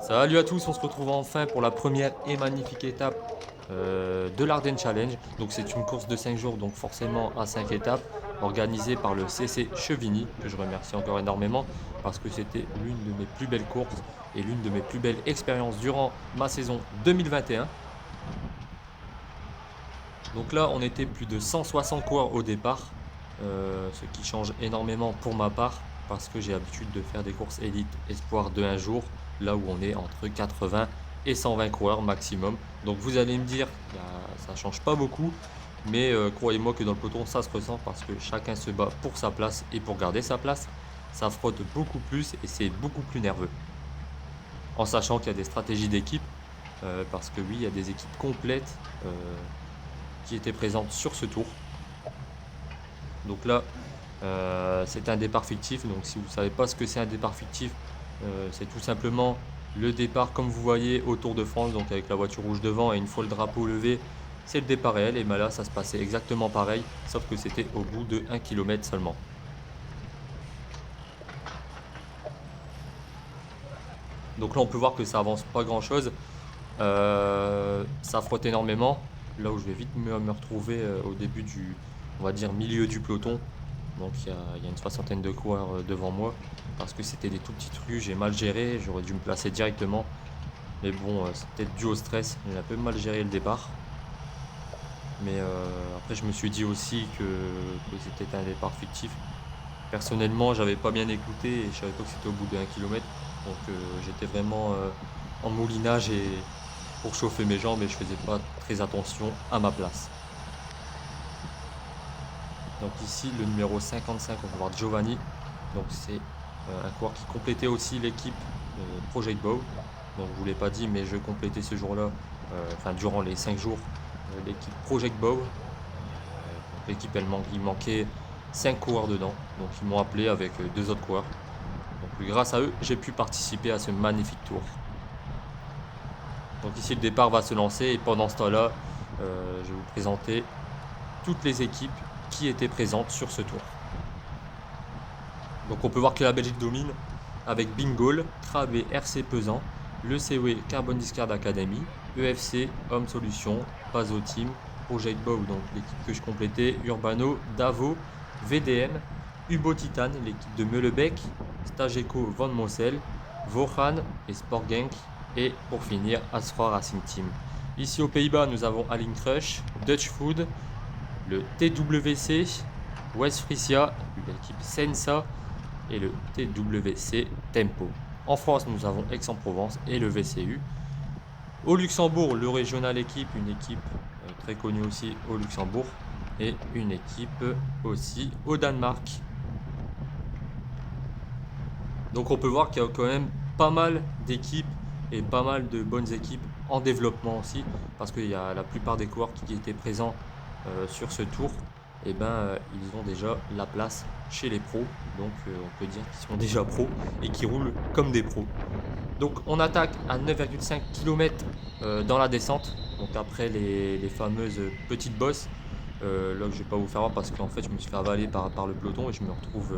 Salut à tous, on se retrouve enfin pour la première et magnifique étape de l'Ardenne Challenge. Donc c'est une course de 5 jours, donc forcément à 5 étapes, organisée par le CC Chevigny, que je remercie encore énormément, parce que c'était l'une de mes plus belles courses et l'une de mes plus belles expériences durant ma saison 2021. Donc là, on était plus de 160 coureurs au départ, ce qui change énormément pour ma part, parce que j'ai l'habitude de faire des courses élite espoir de un jour, là où on est entre 80 et 120 coureurs maximum. Donc vous allez me dire, ça change pas beaucoup, mais croyez-moi que dans le peloton, ça se ressent parce que chacun se bat pour sa place et pour garder sa place. Ça frotte beaucoup plus et c'est beaucoup plus nerveux. En sachant qu'il y a des stratégies d'équipe, parce que oui, il y a des équipes complètes qui étaient présentes sur ce tour. Donc là, c'est un départ fictif. Donc si vous ne savez pas ce que c'est un départ fictif, c'est tout simplement le départ comme vous voyez au Tour de France, donc avec la voiture rouge devant et une fois le drapeau levé, c'est le départ réel. Et ben là, ça se passait exactement pareil, sauf que c'était au bout de 1 km seulement. Donc là, on peut voir que ça avance pas grand-chose. Ça frotte énormément. Là où je vais vite me retrouver au début du, on va dire, milieu du peloton. Donc il y a une soixantaine de coureurs devant moi. Parce que c'était des tout petites rues, j'ai mal géré, j'aurais dû me placer directement. Mais bon, c'est peut-être dû au stress, j'ai un peu mal géré le départ. Mais après je me suis dit aussi que c'était un départ fictif. Personnellement, j'avais pas bien écouté et je savais pas que c'était au bout de 1 km. Donc j'étais vraiment en moulinage et pour chauffer mes jambes et je faisais pas très attention à ma place. Donc ici le numéro 55, on va voir Giovanni. Donc c'est un coureur qui complétait aussi l'équipe Project Bow. Donc je vous l'ai pas dit, mais je complétais ce jour-là, enfin durant les 5 jours, l'équipe Project Bow. Donc l'équipe il manquait 5 coureurs dedans. Donc ils m'ont appelé avec 2 autres coureurs. Donc grâce à eux, j'ai pu participer à ce magnifique tour. Donc ici le départ va se lancer et pendant ce temps-là, je vais vous présenter toutes les équipes qui étaient présentes sur ce tour. Donc on peut voir que la Belgique domine avec Bingol, Crab et RC Pesant, le COE Carbon Discard Academy, EFC, Homme Solution, Pazo Team, Project Bow, donc l'équipe que je complétais, Urbano, Davo, VDM, Ubo Titan, l'équipe de Meulebec, Stageco Van Mossel, Vohan et Sportgank, et pour finir Asfra Racing Team. Ici aux Pays-Bas, nous avons Alin Crush, Dutch Food, le TWC, West Frisia, l'équipe Sensa et le TWC Tempo. En France, nous avons Aix-en-Provence et le VCU. Au Luxembourg, le Régional Équipe, une équipe très connue aussi au Luxembourg, et une équipe aussi au Danemark. Donc on peut voir qu'il y a quand même pas mal d'équipes et pas mal de bonnes équipes en développement aussi, parce qu'il y a la plupart des coureurs qui étaient présents sur ce tour, et ils ont déjà la place chez les pros, donc on peut dire qu'ils sont déjà pros et qui roulent comme des pros. Donc on attaque à 9,5 km dans la descente, donc après les fameuses petites bosses, là que je vais pas vous faire voir parce qu'en fait je me suis fait avaler par le peloton et je me retrouve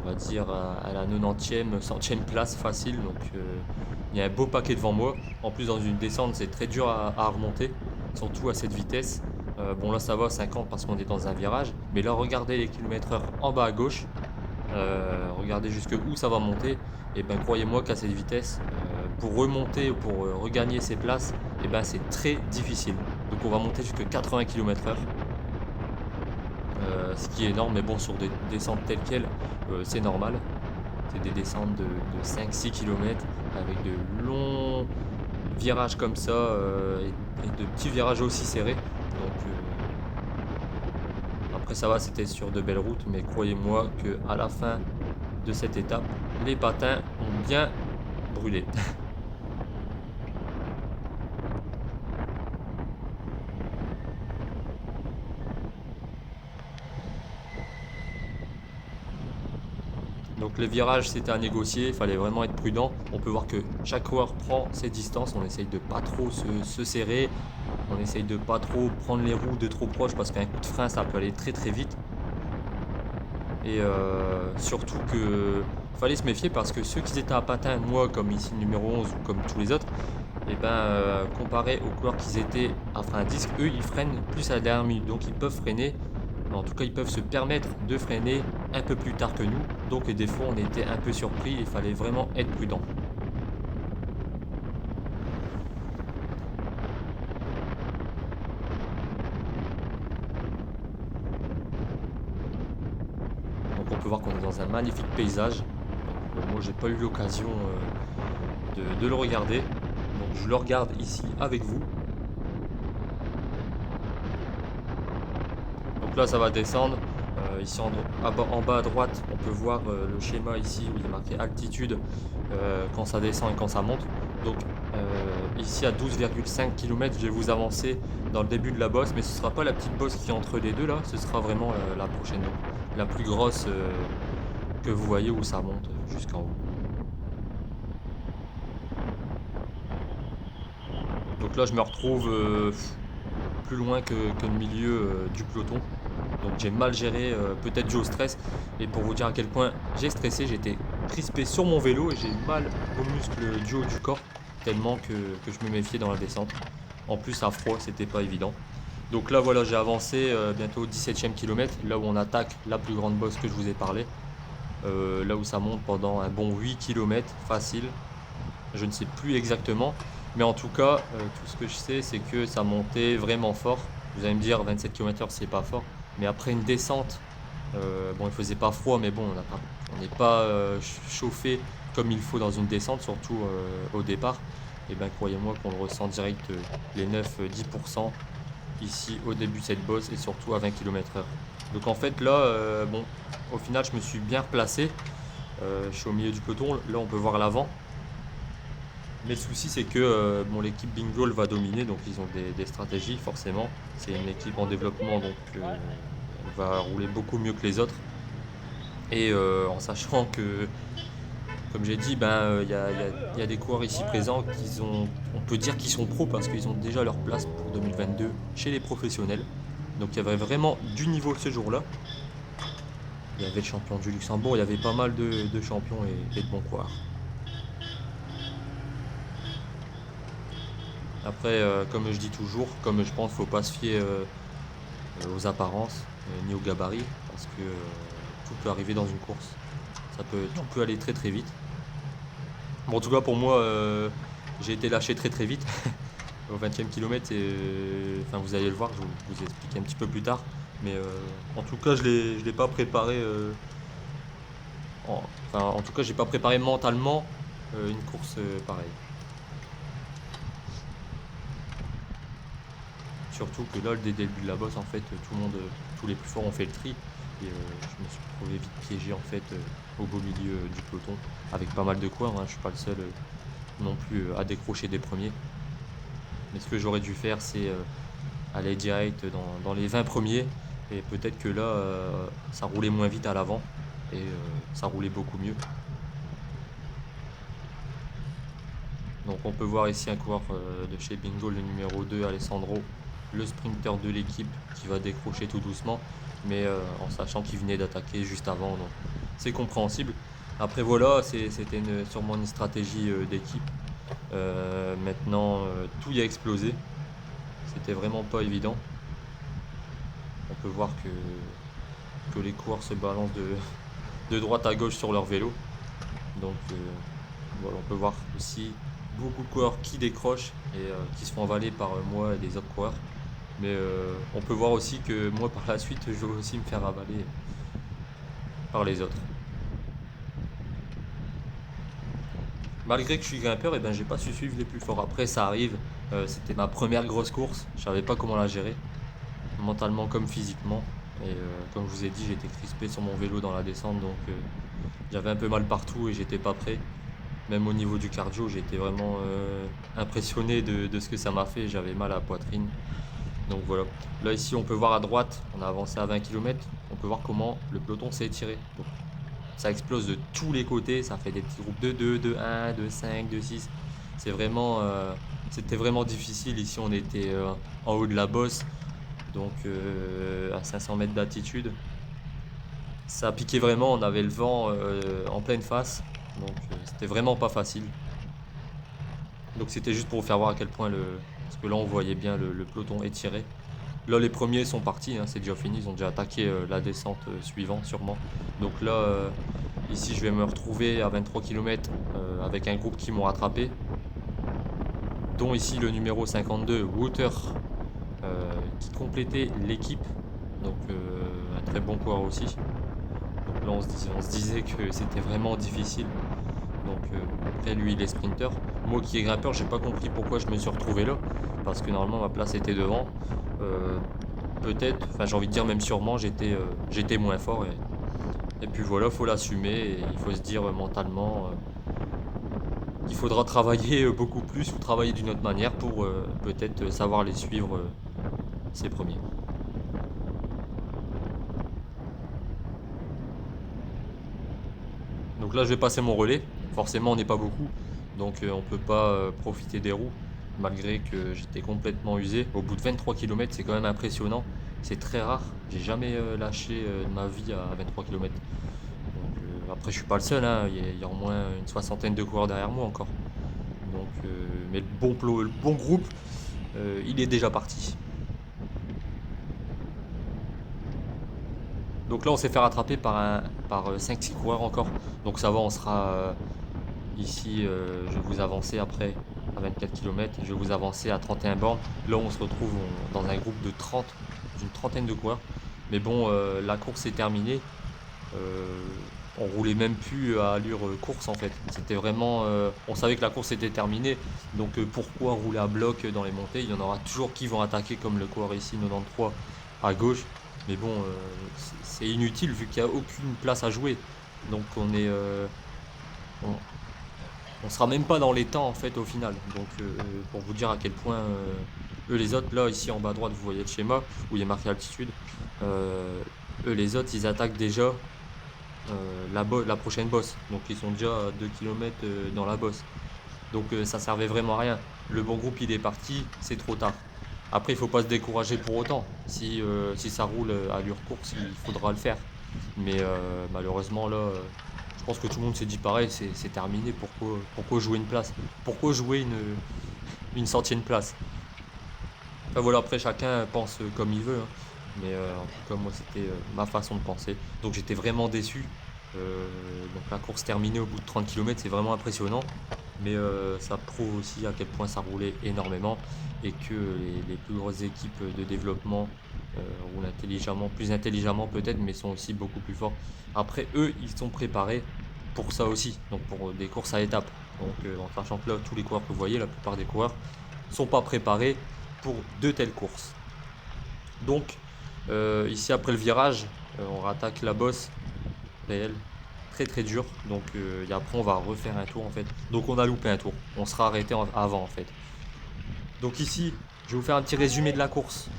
on va dire à la 90e, 100e place facile. Donc il y a un beau paquet devant moi. En plus dans une descente c'est très dur à remonter, surtout à cette vitesse. Bon là ça va 50 parce qu'on est dans un virage. Mais là regardez les kilomètres heure en bas à gauche. Regardez jusque où ça va monter. Et ben croyez-moi qu'à cette vitesse, pour remonter ou pour regagner ses places, et ben c'est très difficile. Donc on va monter jusqu'à 80 km/h. Ce qui est énorme, mais bon, sur des descentes telles quelles, c'est normal. C'est des descentes de 5-6 km avec de longs virages comme ça et de petits virages aussi serrés. Donc après ça va, c'était sur de belles routes, mais croyez-moi qu'à la fin de cette étape, les patins ont bien brûlé. Donc les virages c'était à négocier, il fallait vraiment être prudent. On peut voir que chaque coureur prend ses distances, on essaye de pas trop se serrer, on essaye de pas trop prendre les roues de trop proche parce qu'un coup de frein ça peut aller très très vite. Et surtout que fallait se méfier parce que ceux qui étaient à patin, moi comme ici le numéro 11 ou comme tous les autres, et ben comparé aux coureurs qui étaient à frein à disque, eux ils freinent plus à la dernière minute. Donc ils peuvent freiner, en tout cas ils peuvent se permettre de freiner un peu plus tard que nous. Donc des fois on était un peu surpris, il fallait vraiment être prudent. Donc on peut voir qu'on est dans un magnifique paysage. Donc moi j'ai pas eu l'occasion de le regarder. Donc je le regarde ici avec vous. Donc là ça va descendre. Ici en bas à droite on peut voir le schéma ici où il est marqué altitude quand ça descend et quand ça monte. Donc ici à 12,5 km je vais vous avancer dans le début de la bosse, mais ce ne sera pas la petite bosse qui est entre les deux là, ce sera vraiment la prochaine, donc la plus grosse que vous voyez où ça monte jusqu'en haut. Donc là je me retrouve plus loin que le milieu du peloton. Donc j'ai mal géré, peut-être dû au stress. Et pour vous dire à quel point j'ai stressé, j'étais crispé sur mon vélo et j'ai eu mal aux muscles du haut du corps, tellement que je me méfiais dans la descente. En plus à froid, c'était pas évident. Donc là voilà, j'ai avancé bientôt au 17e kilomètre, là où on attaque la plus grande bosse que je vous ai parlé. Là où ça monte pendant un bon 8 km facile. Je ne sais plus exactement. Mais en tout cas, tout ce que je sais, c'est que ça montait vraiment fort. Vous allez me dire, 27 km/h, c'est pas fort. Mais après une descente, bon, il faisait pas froid, mais bon, on n'est pas chauffé comme il faut dans une descente, surtout au départ. Et bien, croyez-moi qu'on le ressent direct les 9-10% ici au début de cette bosse et surtout à 20 km/h. Donc en fait, là, bon, au final, je me suis bien replacé. Je suis au milieu du peloton. Là, on peut voir l'avant. Mais le souci, c'est que bon, l'équipe Bingoal va dominer, donc ils ont des stratégies, forcément. C'est une équipe en développement, donc elle va rouler beaucoup mieux que les autres. Et en sachant que, comme j'ai dit, ben, y a des coureurs ici présents on peut dire qu'ils sont pros parce qu'ils ont déjà leur place pour 2022 chez les professionnels. Donc il y avait vraiment du niveau ce jour-là. Il y avait le champion du Luxembourg, il y avait pas mal de champions et de bons coureurs. Après, comme je dis toujours, comme je pense, faut pas se fier aux apparences ni au gabarit parce que tout peut arriver dans une course. Tout peut aller très très vite. Bon, en tout cas pour moi, j'ai été lâché très très vite au 20e kilomètre et enfin vous allez le voir, je vous explique un petit peu plus tard. Mais en tout cas, je l'ai pas préparé. Enfin, en tout cas, j'ai pas préparé mentalement une course pareille. Surtout que là, dès le début de la bosse, en fait, tous les plus forts ont fait le tri. Et je me suis trouvé vite piégé en fait au beau milieu du peloton avec pas mal de coureurs. Hein. Je suis pas le seul non plus à décrocher des premiers. Mais ce que j'aurais dû faire, c'est aller direct dans les 20 premiers. Et peut-être que là, ça roulait moins vite à l'avant et ça roulait beaucoup mieux. Donc on peut voir ici un coureur de chez Bingoal, le numéro 2, Alessandro, le sprinter de l'équipe qui va décrocher tout doucement, mais en sachant qu'il venait d'attaquer juste avant, donc c'est compréhensible. Après voilà, c'était sûrement une stratégie d'équipe. Maintenant, tout y a explosé. C'était vraiment pas évident. On peut voir que les coureurs se balancent de droite à gauche sur leur vélo. Donc voilà, on peut voir aussi beaucoup de coureurs qui décrochent et qui se font avaler par moi et des autres coureurs. Mais on peut voir aussi que moi par la suite je vais aussi me faire avaler par les autres. Malgré que je suis grimpeur, et ben j'ai pas su suivre les plus forts. Après ça arrive, c'était ma première grosse course, je savais pas comment la gérer, mentalement comme physiquement. Et comme je vous ai dit, j'étais crispé sur mon vélo dans la descente, donc j'avais un peu mal partout et j'étais pas prêt. Même au niveau du cardio, j'ai été vraiment impressionné de ce que ça m'a fait. J'avais mal à la poitrine. Donc voilà. Là ici on peut voir à droite, on a avancé à 20 km. On peut voir comment le peloton s'est étiré. Donc, ça explose de tous les côtés. Ça fait des petits groupes de 2, de 1, de 5, de 6. C'est vraiment, c'était vraiment difficile. Ici on était en haut de la bosse. Donc à 500 mètres d'altitude. Ça piquait vraiment, on avait le vent en pleine face, donc c'était vraiment pas facile. Donc c'était juste pour vous faire voir à quel point Parce que là on voyait bien le peloton étiré. Là les premiers sont partis, hein, c'est déjà fini, ils ont déjà attaqué la descente suivante sûrement. Donc là, ici je vais me retrouver à 23 km avec un groupe qui m'ont rattrapé, dont ici le numéro 52, Wouter, qui complétait l'équipe. Donc un très bon coureur aussi. Donc là on se disait que c'était vraiment difficile. Donc après lui il est sprinter. Moi qui est grimpeur, j'ai pas compris pourquoi je me suis retrouvé là. Parce que normalement ma place était devant. Euh, Peut-être, enfin j'ai envie de dire même sûrement, j'étais moins fort. Et puis voilà, faut l'assumer et il faut se dire mentalement qu'il faudra travailler beaucoup plus ou travailler d'une autre manière pour peut-être savoir les suivre ces premiers. Donc là je vais passer mon relais. Forcément on n'est pas beaucoup. Donc on peut pas profiter des roues. Malgré que j'étais complètement usé. Au bout de 23 km c'est quand même impressionnant. C'est très rare. J'ai jamais lâché de ma vie à 23 km. Donc après je suis pas le seul, hein. Il y a au moins une soixantaine de coureurs derrière moi encore. Donc, mais le bon groupe, il est déjà parti. Donc là, on s'est fait rattraper par 5-6 coureurs encore. Donc ça va, on sera ici. Je vais vous avancer après à 24 km. Je vais vous avancer à 31 bornes. Là, on se retrouve dans un groupe de 30, d'une trentaine de coureurs. Mais bon, la course est terminée. Euh, on roulait même plus à allure course en fait. C'était vraiment. On savait que la course était terminée. Donc pourquoi rouler à bloc dans les montées? Il y en aura toujours qui vont attaquer comme le coureur ici 93 à gauche. Mais bon, c'est inutile vu qu'il n'y a aucune place à jouer. Donc on, on sera même pas dans les temps en fait au final. Donc pour vous dire à quel point eux les autres, là ici en bas à droite vous voyez le schéma où il y a marqué altitude. Euh, Eux les autres ils attaquent déjà la prochaine bosse. Donc ils sont déjà à 2 km dans la bosse. Donc ça servait vraiment à rien. Le bon groupe il est parti, c'est trop tard. Après il faut pas se décourager pour autant. Si ça roule à allure course, il faudra le faire. Mais malheureusement là, je pense que tout le monde s'est dit pareil, c'est terminé. Pourquoi jouer une place? Pourquoi jouer une centième place? Enfin voilà, après chacun pense comme il veut, hein. Mais en tout cas, moi, c'était ma façon de penser. Donc j'étais vraiment déçu. Donc la course terminée au bout de 30 km, c'est vraiment impressionnant. Mais ça prouve aussi à quel point ça roulait énormément et que les plus grosses équipes de développement roulent intelligemment, plus intelligemment peut-être, mais sont aussi beaucoup plus forts. Après, eux, ils sont préparés pour ça aussi, donc pour des courses à étapes. Donc en sachant que là, tous les coureurs que vous voyez, la plupart des coureurs, sont pas préparés pour de telles courses. Donc ici après le virage, on rattaque la bosse réelle, très très dur. Donc et après on va refaire un tour en fait. Donc on a loupé un tour, on sera arrêté avant en fait. Donc ici, je vais vous faire un petit résumé de la course,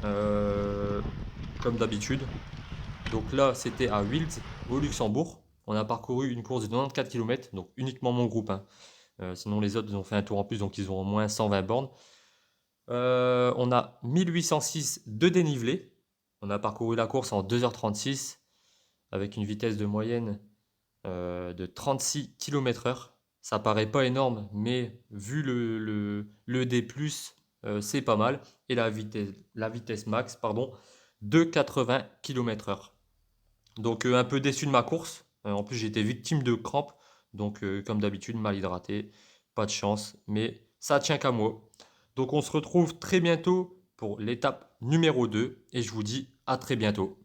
euh, comme d'habitude. Donc là, c'était à Wiltz, au Luxembourg. On a parcouru une course de 94 km, donc uniquement mon groupe, hein. Sinon les autres ils ont fait un tour en plus, donc ils ont au moins 120 bornes. On a 1806 de dénivelé. On a parcouru la course en 2h36 avec une vitesse de moyenne de 36 km/h. Ça paraît pas énorme, mais vu le D+, c'est pas mal. Et la vitesse max, pardon, de 80 km/h. Donc un peu déçu de ma course. En plus, j'ai été victime de crampes. Donc comme d'habitude, mal hydraté. Pas de chance, mais ça tient qu'à moi. Donc on se retrouve très bientôt pour l'étape numéro 2 et je vous dis à très bientôt.